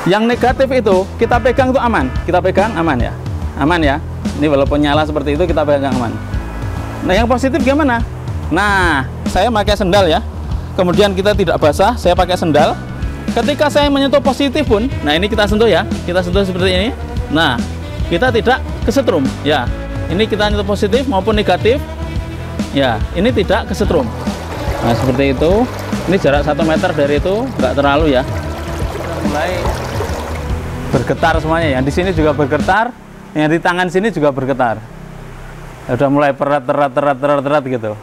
Yang negatif itu kita pegang itu aman, kita pegang aman ya, aman ya. Ini walaupun nyala seperti itu kita pegang aman. Nah yang positif gimana? Nah saya pakai sendal ya, kemudian kita tidak basah, saya pakai sendal. Ketika saya menyentuh positif pun, nah ini kita sentuh ya, kita sentuh seperti ini. Nah kita tidak kesetrum ya. Ini kita nyentuh positif maupun negatif ya, ini tidak kesetrum. Nah seperti itu. Ini jarak 1 meter dari itu, nggak terlalu ya. Mulai bergetar semuanya ya. Di sini juga bergetar, yang di tangan sini juga bergetar. Udah mulai terat gitu.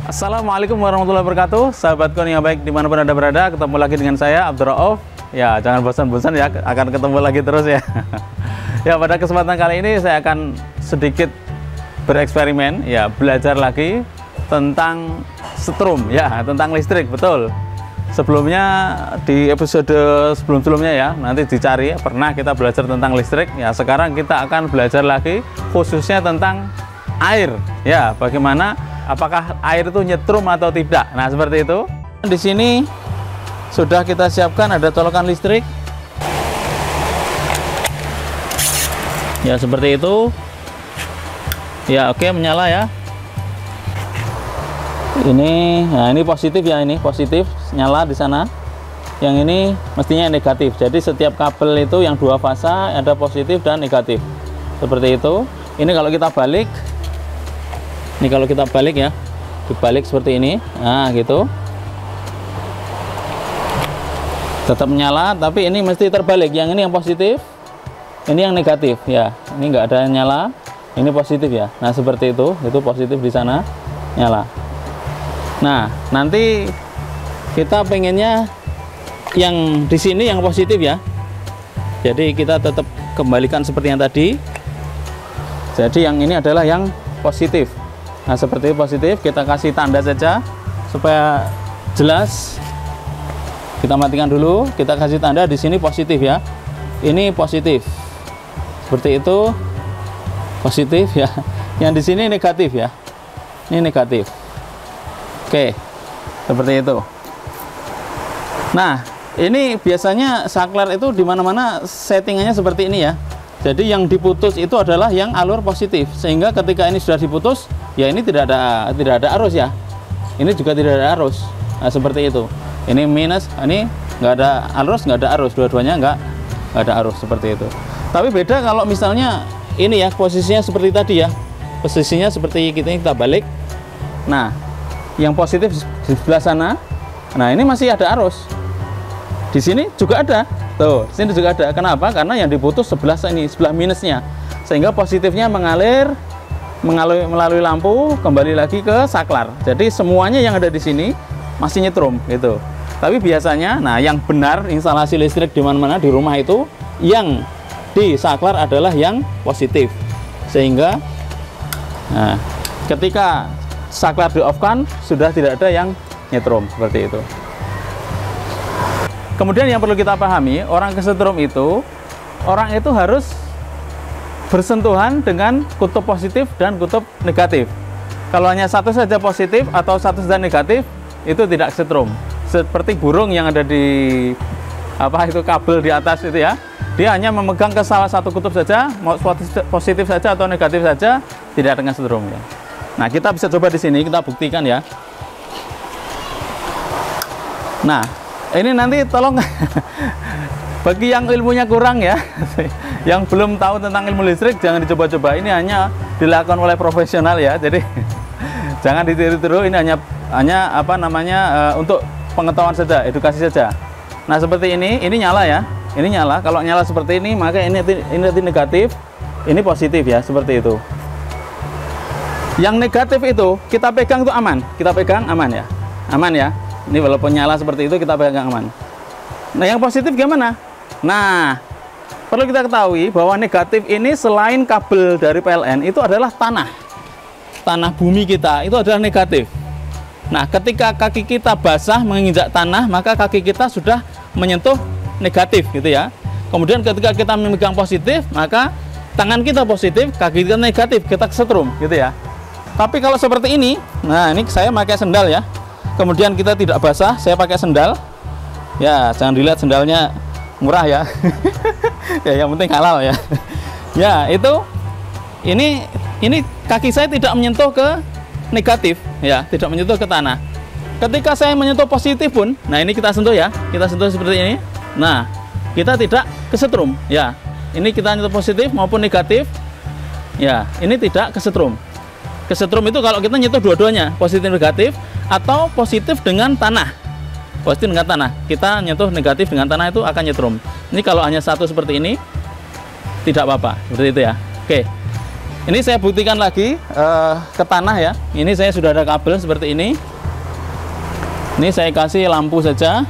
Assalamualaikum warahmatullahi wabarakatuh, sahabatku yang baik dimanapun Anda berada. Ketemu lagi dengan saya Abdur Rauf. Ya jangan bosan-bosan ya, akan ketemu lagi terus ya. Ya pada kesempatan kali ini saya akan sedikit bereksperimen ya, belajar lagi tentang setrum ya, tentang listrik. Betul, sebelumnya di episode sebelum-sebelumnya ya, nanti dicari pernah kita belajar tentang listrik ya. Sekarang kita akan belajar lagi khususnya tentang air ya, bagaimana, apakah air itu nyetrum atau tidak. Nah seperti itu. Di sini sudah kita siapkan ada colokan listrik ya, seperti itu ya. Oke, menyala ya. Nah ini positif ya, ini positif nyala di sana. Yang ini mestinya negatif. Jadi setiap kabel itu yang 2 fasa ada positif dan negatif seperti itu. Ini kalau kita balik, ini kalau kita balik ya, dibalik seperti ini, nah gitu, tetap menyala, tapi ini mesti terbalik. Yang ini yang positif, ini yang negatif ya. Ini enggak ada yang nyala, ini positif ya. Nah seperti itu positif di sana nyala. Nah nanti kita pengennya yang di sini yang positif ya. Jadi kita tetap kembalikan seperti yang tadi. Jadi yang ini adalah yang positif. Nah seperti positif, kita kasih tanda saja supaya jelas. Kita matikan dulu, kita kasih tanda di sini positif ya. Ini positif. Seperti itu positif ya. Yang di sini negatif ya. Ini negatif. Oke. Seperti itu. Nah, ini biasanya saklar itu di mana-mana settingannya seperti ini ya. Jadi yang diputus itu adalah yang alur positif, sehingga ketika ini sudah diputus, ya ini tidak ada arus ya. Ini juga tidak ada arus. Nah, seperti itu. Ini minus, ini nggak ada arus, dua-duanya nggak ada arus seperti itu. Tapi beda kalau misalnya ini ya, posisinya seperti tadi ya, posisinya seperti kita balik. Nah, yang positif di sebelah sana, nah ini masih ada arus. Di sini juga ada, tuh, sini juga ada. Kenapa? Karena yang diputus sebelah ini, sebelah minusnya, sehingga positifnya mengalir melalui lampu kembali lagi ke saklar. Jadi semuanya yang ada di sini masih nyetrum gitu. Tapi biasanya, nah yang benar instalasi listrik di mana-mana di rumah itu yang di saklar adalah yang positif, sehingga nah, ketika saklar di off kan sudah tidak ada yang nyetrum seperti itu. Kemudian yang perlu kita pahami, orang kesetrum itu, orang itu harus bersentuhan dengan kutub positif dan kutub negatif. Kalau hanya satu saja positif atau satu saja negatif, itu tidak kesetrum. Seperti burung yang ada di kabel di atas itu ya, dia hanya memegang ke salah satu kutub saja, mau positif saja atau negatif saja, tidak dengan setrum ya. Nah kita bisa coba di sini, kita buktikan ya. Nah ini nanti tolong bagi yang ilmunya kurang ya, yang belum tahu tentang ilmu listrik, jangan dicoba-coba. Ini hanya dilakukan oleh profesional ya, jadi jangan ditiru-tiru. Ini hanya untuk pengetahuan saja, edukasi saja. Nah seperti ini nyala ya, ini nyala. Kalau nyala seperti ini, maka ini negatif, ini positif ya, seperti itu. Yang negatif itu kita pegang itu aman, kita pegang aman ya, aman ya. Ini walaupun nyala seperti itu kita pegang aman. Nah yang positif gimana? Nah perlu kita ketahui bahwa negatif ini selain kabel dari PLN itu adalah tanah bumi kita, itu adalah negatif. Nah ketika kaki kita basah menginjak tanah, maka kaki kita sudah menyentuh negatif gitu ya. Kemudian ketika kita memegang positif, maka tangan kita positif, kaki kita negatif, kita kesetrum gitu ya. Tapi kalau seperti ini, nah ini saya pakai sendal ya, kemudian kita tidak basah, saya pakai sendal ya, jangan dilihat sendalnya murah ya. Ya yang penting halal ya. Ya itu ini kaki saya tidak menyentuh ke negatif ya, tidak menyentuh ke tanah. Ketika saya menyentuh positif pun, nah ini kita sentuh ya, kita sentuh seperti ini. Nah, kita tidak kesetrum ya. Ini kita nyentuh positif maupun negatif. Ya, ini tidak kesetrum. Kesetrum itu kalau kita nyentuh dua-duanya, positif negatif atau positif dengan tanah. Positif dengan tanah. Kita nyentuh negatif dengan tanah itu akan nyetrum. Ini kalau hanya satu seperti ini tidak apa-apa, seperti itu ya. Oke. Ini saya buktikan lagi ke tanah ya. Ini saya sudah ada kabel seperti ini. Ini saya kasih lampu saja.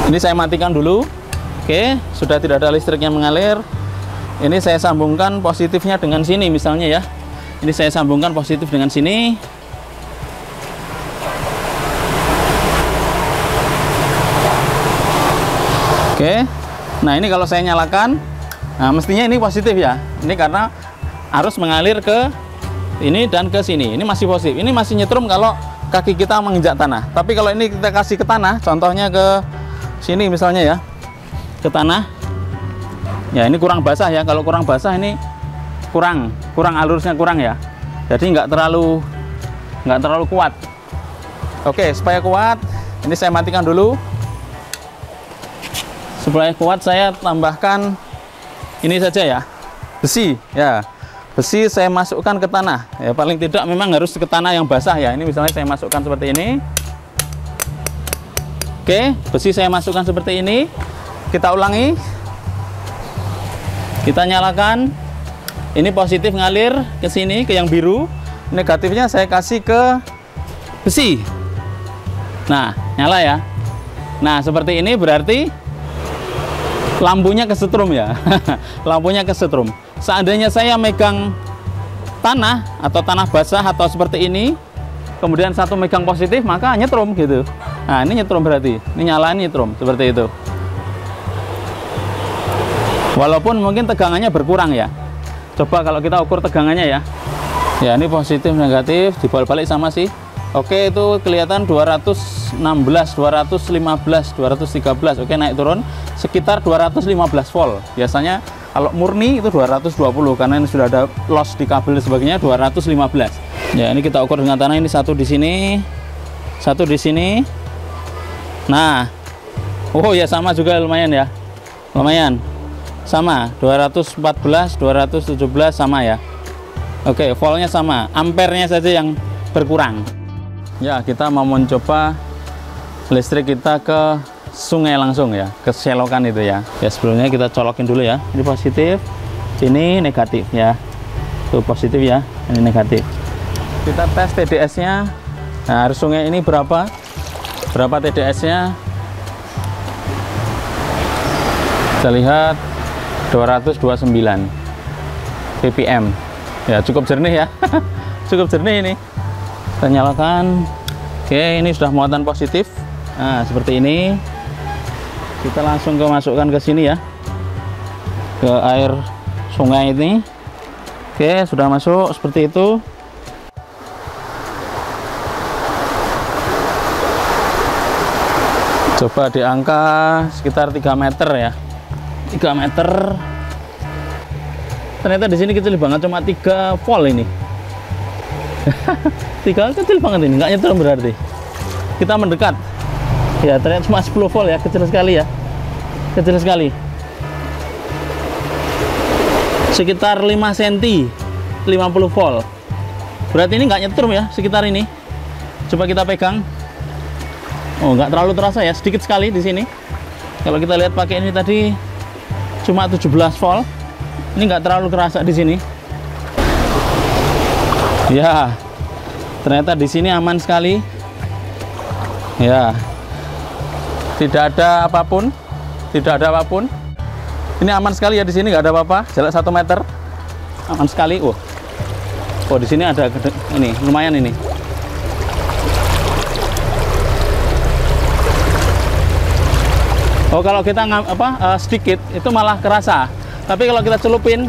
Ini saya matikan dulu. Oke, sudah tidak ada listrik yang mengalir. Ini saya sambungkan positifnya dengan sini misalnya ya. Ini saya sambungkan positif dengan sini. Oke. Nah, ini kalau saya nyalakan, nah mestinya ini positif ya. Ini karena arus mengalir ke ini dan ke sini. Ini masih positif. Ini masih nyetrum kalau kaki kita menginjak tanah. Tapi kalau ini kita kasih ke tanah, contohnya ke sini misalnya ya, ke tanah. Ya ini kurang basah ya. Kalau kurang basah ini kurang arusnya kurang ya. Jadi nggak terlalu kuat. Oke, supaya kuat, ini saya matikan dulu. Supaya kuat saya tambahkan ini saja ya, besi ya. Besi saya masukkan ke tanah ya, paling tidak memang harus ke tanah yang basah ya. Ini misalnya saya masukkan seperti ini. Oke, besi saya masukkan seperti ini. Kita ulangi, kita nyalakan. Ini positif ngalir ke sini, ke yang biru. Negatifnya saya kasih ke besi. Nah, nyala ya. Nah, seperti ini berarti lampunya kesetrum ya. Lampunya kesetrum. Seandainya saya megang tanah atau tanah basah atau seperti ini, kemudian satu megang positif, maka nyetrum gitu. Nah, ini nyetrum berarti. Ini nyala, ini nyetrum, seperti itu. Walaupun mungkin tegangannya berkurang ya. Coba kalau kita ukur tegangannya ya. Ya, ini positif, negatif, dibalik-balik sama sih. Oke, itu kelihatan 216, 215, 213. Oke, naik turun sekitar 215 volt. Biasanya kalau murni itu 220 karena ini sudah ada loss di kabel dan sebagainya, 215. Ya, ini kita ukur dengan tanah. Ini satu di sini, satu di sini. Nah, oh ya sama juga lumayan ya. Lumayan. Sama, 214, 217 sama ya. Oke, voltnya sama, ampernya saja yang berkurang. Ya, kita mau mencoba listrik kita ke sungai langsung ya, ke selokan itu ya. Ya, sebelumnya kita colokin dulu ya. Ini positif, ini negatif ya. Tuh positif ya, ini negatif. Kita tes TDS-nya. Nah, arus sungai ini berapa TDS-nya? Kita lihat 229 ppm. Ya, cukup jernih ya. Cukup jernih ini. Kita nyalakan. Oke, ini sudah muatan positif. Nah, seperti ini. Kita langsung masukkan ke sini ya, ke air sungai ini. Oke, sudah masuk seperti itu. Coba di angka sekitar 3 meter ya. 3 meter. Ternyata di sini kecil banget, cuma 3 volt ini. 3 kecil banget ini, nggak nyetrum berarti. Kita mendekat. Ya, ternyata cuma 10 volt ya, kecil sekali ya. Kecil sekali. Sekitar 5 cm, 50 volt. Berarti ini nggak nyetrum ya, sekitar ini. Coba kita pegang. Oh, nggak terlalu terasa ya, sedikit sekali di sini. Kalau kita lihat pakai ini tadi cuma 17 volt. Ini nggak terlalu kerasa di sini. Ya, ternyata di sini aman sekali. Ya, tidak ada apapun, tidak ada apapun. Ini aman sekali ya di sini, nggak ada apa-apa. Jarak 1 meter, aman sekali. Oh, di sini ada ini, lumayan ini. Oh, kalau kita sedikit itu malah kerasa. Tapi kalau kita celupin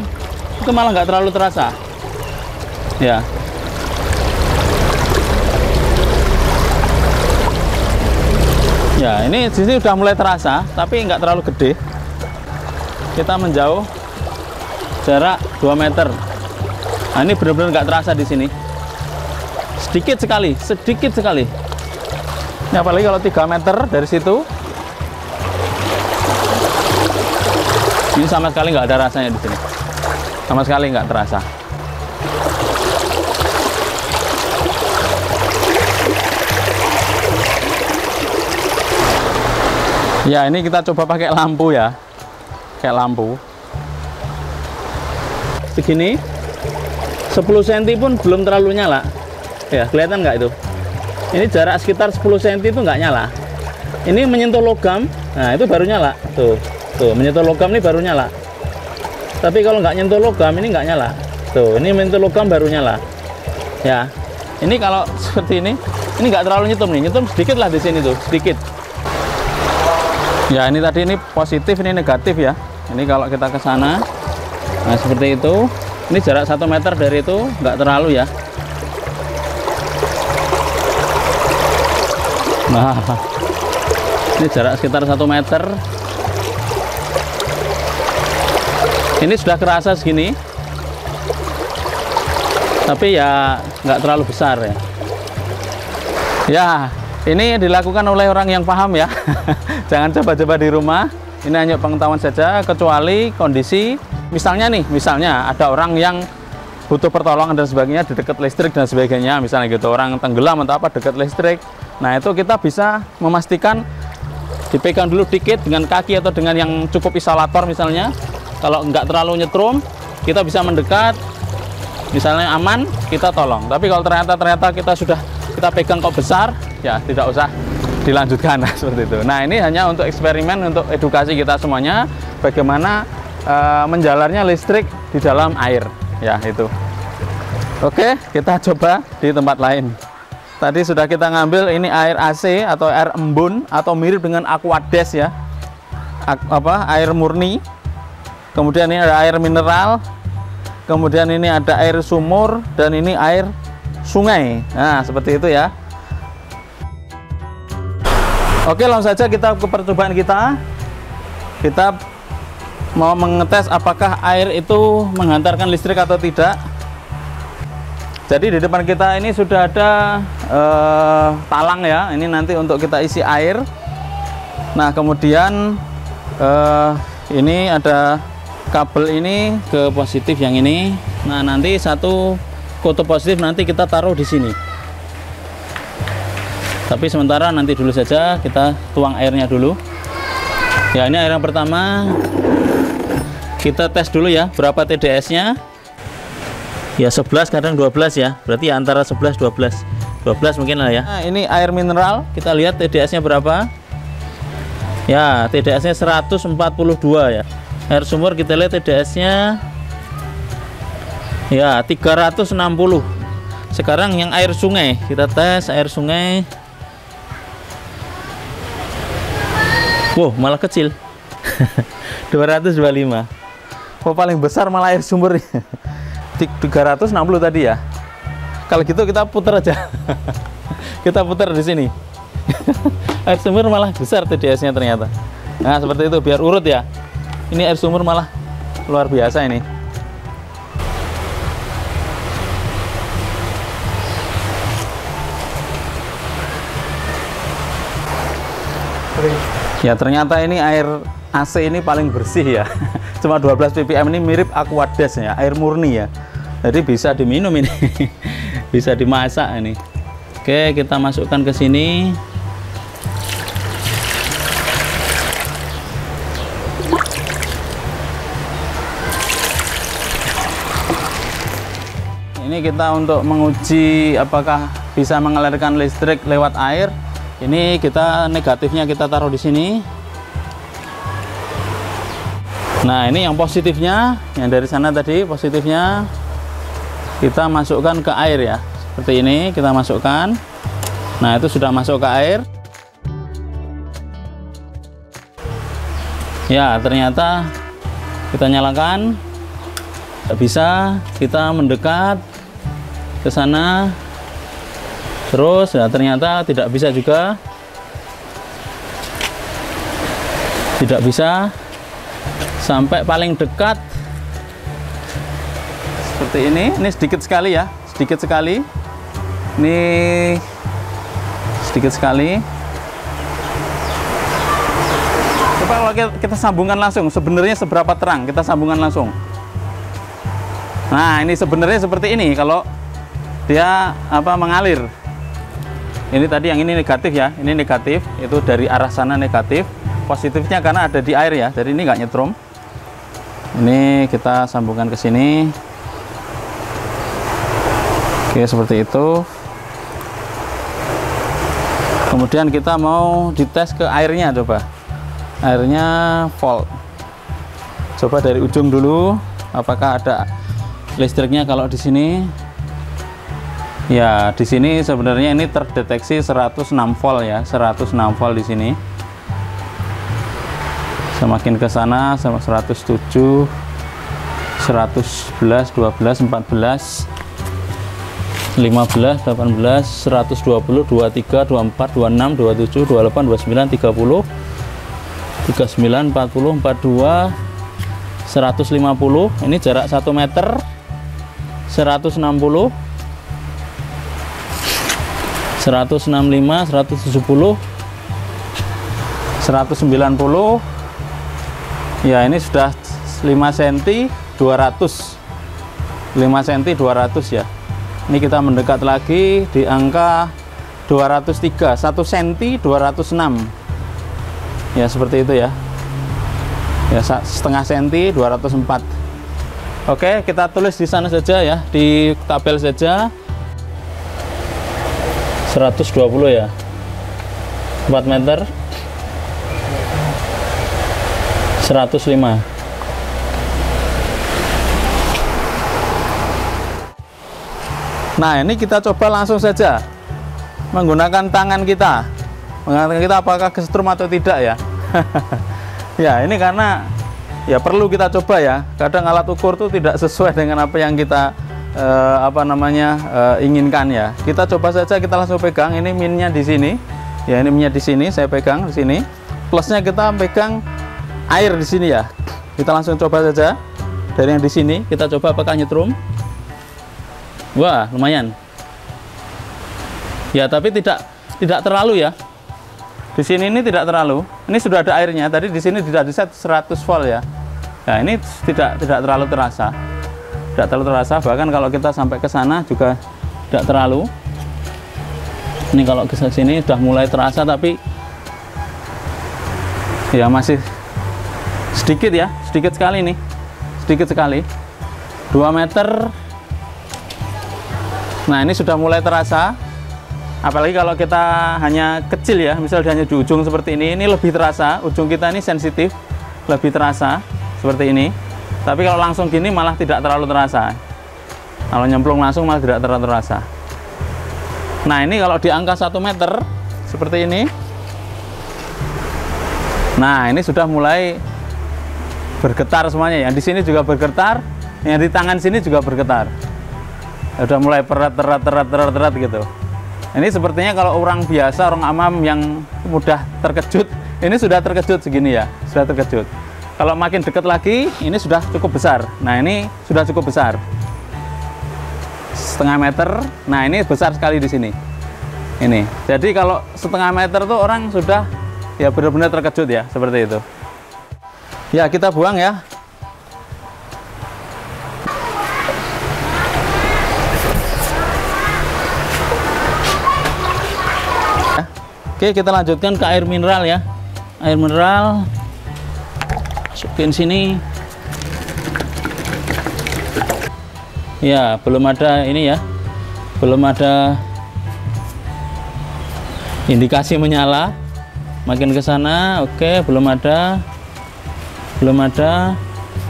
itu malah nggak terlalu terasa. Ya. Ya, ini di sini sudah mulai terasa, tapi nggak terlalu gede. Kita menjauh jarak 2 meter. Nah, ini benar-benar nggak terasa di sini. Sedikit sekali, sedikit sekali. Ini apalagi kalau 3 meter dari situ. Ini sama sekali nggak ada rasanya di sini. Sama sekali nggak terasa. Ya, ini kita coba pakai lampu ya. Kayak lampu. Segini. 10 cm pun belum terlalu nyala. Ya, kelihatan nggak itu? Ini jarak sekitar 10 cm itu nggak nyala. Ini menyentuh logam, nah itu baru nyala. Tuh, menyentuh logam ini baru nyala. Tapi kalau nggak nyentuh logam ini nggak nyala. Tuh, ini menyentuh logam baru nyala. Ya, ini kalau seperti ini nggak terlalu nyetum nih. Nyetum sedikit lah di sini tuh, sedikit. Ya, ini tadi ini positif, ini negatif ya. Ini kalau kita ke sana, nah seperti itu. Ini jarak 1 meter dari itu nggak terlalu ya. Nah, ini jarak sekitar 1 meter. Ini sudah kerasa segini, tapi ya nggak terlalu besar ya. Ya, ini dilakukan oleh orang yang paham ya. Jangan coba-coba di rumah. Ini hanya pengetahuan saja, kecuali kondisi misalnya ada orang yang butuh pertolongan dan sebagainya di dekat listrik dan sebagainya, misalnya gitu, orang tenggelam atau apa dekat listrik. Nah, itu kita bisa memastikan dipegang dulu dikit dengan kaki atau dengan yang cukup isolator misalnya. Kalau nggak terlalu nyetrum, kita bisa mendekat, misalnya aman, kita tolong. Tapi kalau ternyata kita pegang kok besar, ya tidak usah dilanjutkan seperti itu. Nah, ini hanya untuk eksperimen, untuk edukasi kita semuanya, bagaimana menjalarnya listrik di dalam air, ya itu. Oke, kita coba di tempat lain. Tadi sudah kita ngambil ini air AC atau air embun atau mirip dengan Aquades ya, air murni. Kemudian ini ada air mineral, kemudian ini ada air sumur, dan ini air sungai. Nah, seperti itu ya. Oke, langsung saja kita ke percobaan kita. Kita mau mengetes apakah air itu menghantarkan listrik atau tidak. Jadi di depan kita ini sudah ada talang ya. Ini nanti untuk kita isi air. Nah, kemudian ini ada kabel ini ke positif yang ini. Nah, nanti satu kutub positif nanti kita taruh di sini. Tapi sementara nanti dulu saja kita tuang airnya dulu. Ya, ini air yang pertama. Kita tes dulu ya berapa TDS-nya. Ya 11 kadang 12 ya. Berarti ya antara 11 12. 12 mungkin lah ya. Nah, ini air mineral, kita lihat TDS-nya berapa. Ya, TDS-nya 142 ya. Air sumur kita lihat TDS-nya ya 360. Sekarang yang air sungai, kita tes air sungai. Wow, malah kecil. 225. Oh, paling besar malah air sumur. 360 tadi ya. Kalau gitu kita putar aja. Kita putar di sini. Air sumur malah besar TDS-nya ternyata. Nah, seperti itu biar urut ya. Ini air sumur malah luar biasa ini. Ya, ternyata ini air AC ini paling bersih ya. Cuma 12 ppm, ini mirip Aquades ya, air murni ya. Jadi bisa diminum ini. Bisa dimasak ini. Oke, kita masukkan ke sini. Ini kita untuk menguji apakah bisa mengalirkan listrik lewat air. Ini kita negatifnya kita taruh di sini. Nah, ini yang positifnya, yang dari sana tadi positifnya kita masukkan ke air ya. Seperti ini kita masukkan. Nah, itu sudah masuk ke air. Ya, ternyata kita nyalakan, tidak bisa. Kita mendekat ke sana, terus ya ternyata tidak bisa juga, tidak bisa sampai paling dekat seperti ini. Ini sedikit sekali ya, sedikit sekali. Ini sedikit sekali. Coba kalau kita sambungkan langsung, sebenarnya seberapa terang, kita sambungkan langsung. Nah, ini sebenarnya seperti ini kalau dia mengalir. Ini tadi yang ini negatif ya, ini negatif, itu dari arah sana negatif. Positifnya karena ada di air ya, jadi ini nggak nyetrum. Ini kita sambungkan ke sini. Oke, seperti itu. Kemudian kita mau dites ke airnya, coba. Airnya volt. Coba dari ujung dulu, apakah ada listriknya. Kalau di sini, ya di sini sebenarnya ini terdeteksi 106 volt ya, 106 volt di sini. Semakin ke sana sama 107, 111, 12, 14, 15, 18, 120, 23, 24, 26, 27, 28, 29, 30, 39, 40, 42, 150. Ini jarak 1 meter. 160, 165, 170, 190. Ya, ini sudah 5 cm 200, 5 cm 200 ya. Ini kita mendekat lagi di angka 203, 1 cm 206 ya, seperti itu ya. Ya, setengah cm 204. Oke, kita tulis di sana saja ya, di tabel saja 120 ya, 4 meter 105. Nah, ini kita coba langsung saja menggunakan tangan kita, apakah kesetrum atau tidak ya. Ya, ini karena ya perlu kita coba ya. Kadang alat ukur tuh tidak sesuai dengan apa yang kita inginkan ya. Kita coba saja, kita langsung pegang. Ini minnya di sini ya, ini minnya di sini, saya pegang di sini. Plusnya kita pegang air di sini ya. Kita langsung coba saja dari yang di sini. Kita coba apakah nyetrum. Wah, lumayan ya, tapi tidak terlalu ya. Di sini ini tidak terlalu. Ini sudah ada airnya. Tadi di sini tidak di set 100 volt ya. Nah, ini tidak terlalu terasa. Tidak terlalu terasa. Bahkan kalau kita sampai ke sana juga tidak terlalu. Ini kalau ke sini sudah mulai terasa, tapi ya masih sedikit ya, sedikit sekali nih. Sedikit sekali. 2 meter. Nah, ini sudah mulai terasa. Apalagi kalau kita hanya kecil ya, misalnya hanya di ujung seperti ini lebih terasa. Ujung kita ini sensitif, lebih terasa seperti ini. Tapi kalau langsung gini malah tidak terlalu terasa. Kalau nyemplung langsung malah tidak terlalu terasa. Nah, ini kalau di angka 1 meter seperti ini. Nah, ini sudah mulai bergetar semuanya. Yang di sini juga bergetar, yang di tangan sini juga bergetar. Sudah mulai terat gitu. Ini sepertinya kalau orang biasa, orang awam yang mudah terkejut, ini sudah terkejut segini ya, sudah terkejut. Kalau makin dekat lagi, ini sudah cukup besar. Nah, ini sudah cukup besar, setengah meter. Nah, ini besar sekali di sini. Ini. Jadi kalau setengah meter tuh orang sudah ya benar-benar terkejut ya, seperti itu. Ya, kita buang ya. Oke, kita lanjutkan ke air mineral ya. Air mineral masukin sini. Ya, belum ada ini ya. Belum ada indikasi menyala. Makin ke sana, oke, belum ada. Belum ada.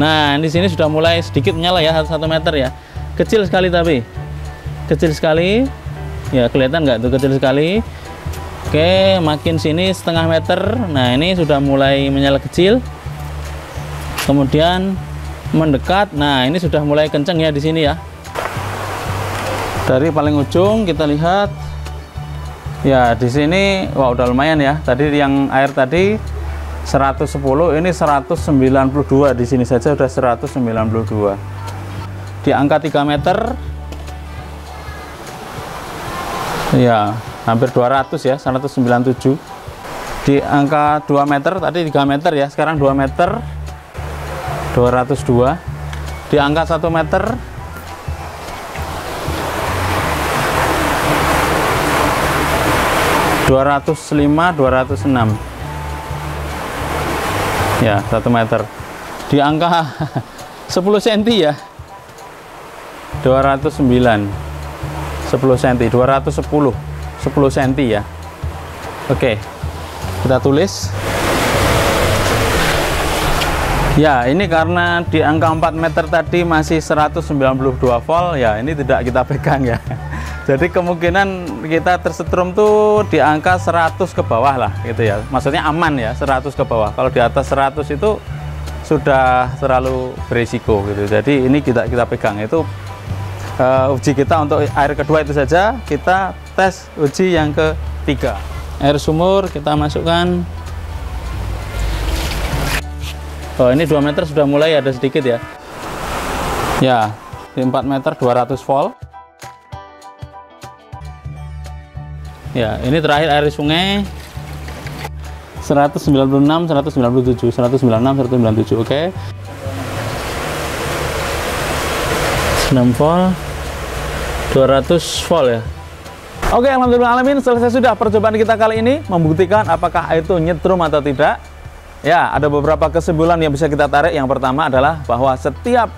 Nah, di sini sudah mulai sedikit menyala ya, 1 meter ya. Kecil sekali tapi. Kecil sekali. Ya, kelihatan nggak tuh, kecil sekali. Oke, makin sini setengah meter. Nah, ini sudah mulai menyala kecil. kemudian mendekat. Nah, ini sudah mulai kenceng ya di sini ya. Dari paling ujung kita lihat ya, di sini wah udah lumayan ya. Tadi yang air tadi 110, ini 192. Di sini saja udah 192. Di angka 3 meter ya, hampir 200 ya, 197. Di angka 2 meter tadi 3 meter ya, sekarang 2 meter 202. Di angka 1 meter 205, 206 ya, 1 meter. Di angka 10 cm ya, 209, 10 cm, 210, 10 cm ya. Oke, kita tulis ya. Ini karena di angka 4 meter tadi masih 192 volt ya, ini tidak kita pegang ya. Jadi kemungkinan kita tersetrum tuh di angka 100 ke bawah lah gitu ya. Maksudnya aman ya, 100 ke bawah. Kalau di atas 100 itu sudah terlalu berisiko gitu. Jadi ini kita pegang. Itu uji kita untuk air kedua itu saja. Kita tes uji yang ketiga. Air sumur kita masukkan. Oh, ini 2 meter sudah mulai ada sedikit ya. Ya, di 4 meter 200 volt. Ya, ini terakhir air sungai 196, 197, 196, 197. Oke. 6 volt, 200 volt ya. Oke, alhamdulillah alamin, selesai sudah percobaan kita kali ini membuktikan apakah air itu nyetrum atau tidak. Ya, ada beberapa kesimpulan yang bisa kita tarik. Yang pertama adalah bahwa setiap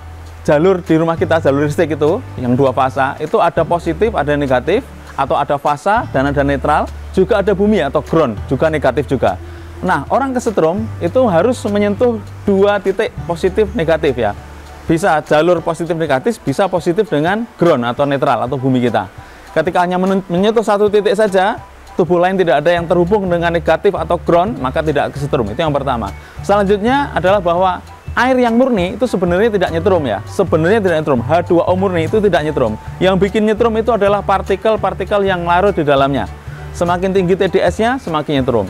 jalur di rumah kita, jalur listrik itu yang 2 fasa, itu ada positif, ada negatif, atau ada fasa dan ada netral, juga ada bumi atau ground, juga negatif juga. Nah, orang kesetrum itu harus menyentuh 2 titik positif negatif ya. Bisa jalur positif negatif, bisa positif dengan ground atau netral atau bumi kita. Ketika hanya menyentuh 1 titik saja, tubuh lain tidak ada yang terhubung dengan negatif atau ground, maka tidak kesetrum. Itu yang pertama. Selanjutnya adalah bahwa air yang murni itu sebenarnya tidak nyetrum ya. Sebenarnya tidak nyetrum. H2O murni itu tidak nyetrum. Yang bikin nyetrum itu adalah partikel-partikel yang larut di dalamnya. Semakin tinggi TDS-nya, semakin nyetrum.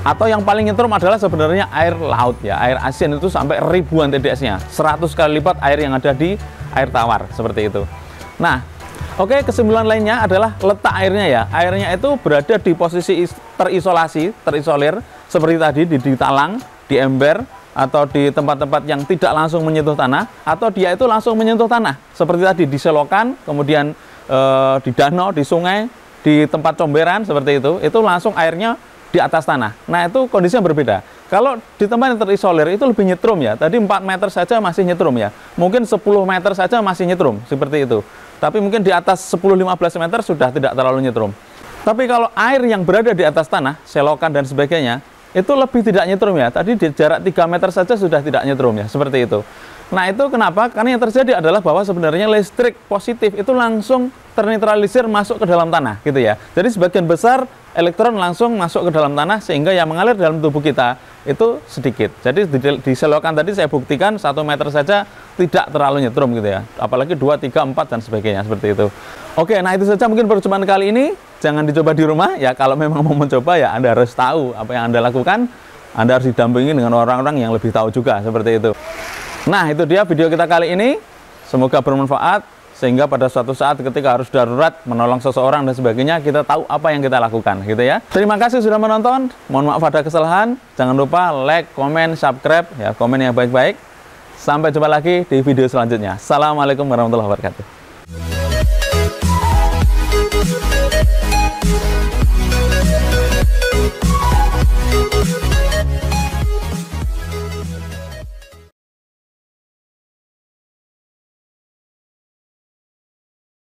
Atau yang paling nyetrum adalah sebenarnya air laut ya. Air asin itu sampai ribuan TDS-nya. 100 kali lipat air yang ada di air tawar, seperti itu. Nah, oke, kesimpulan lainnya adalah letak airnya ya. Airnya itu berada di posisi terisolir, seperti tadi di talang, di ember, atau di tempat-tempat yang tidak langsung menyentuh tanah, atau dia itu langsung menyentuh tanah seperti tadi di selokan, kemudian di danau, di sungai, di tempat comberan seperti itu langsung airnya di atas tanah. Nah, itu kondisinya berbeda. Kalau di tempat yang terisolir itu lebih nyetrum ya. Tadi 4 meter saja masih nyetrum ya, mungkin 10 meter saja masih nyetrum seperti itu, tapi mungkin di atas 10-15 meter sudah tidak terlalu nyetrum. Tapi kalau air yang berada di atas tanah, selokan dan sebagainya, itu lebih tidak nyetrum ya. Tadi di jarak 3 meter saja sudah tidak nyetrum ya, seperti itu. Nah, itu kenapa? Karena yang terjadi adalah bahwa sebenarnya listrik positif itu langsung ternetralisir masuk ke dalam tanah gitu ya. Jadi sebagian besar elektron langsung masuk ke dalam tanah, sehingga yang mengalir dalam tubuh kita itu sedikit. Jadi di selokan tadi saya buktikan 1 meter saja tidak terlalu nyetrum gitu ya. Apalagi 2, 3, 4 dan sebagainya seperti itu. Oke, nah itu saja mungkin percobaan kali ini. Jangan dicoba di rumah ya. Kalau memang mau mencoba ya Anda harus tahu apa yang Anda lakukan. Anda harus didampingi dengan orang-orang yang lebih tahu juga seperti itu. Nah, itu dia video kita kali ini. Semoga bermanfaat, sehingga pada suatu saat ketika harus darurat menolong seseorang dan sebagainya, kita tahu apa yang kita lakukan gitu ya. Terima kasih sudah menonton. Mohon maaf ada kesalahan. Jangan lupa like, komen, subscribe ya, komen yang baik-baik. Sampai jumpa lagi di video selanjutnya. Assalamualaikum warahmatullahi wabarakatuh.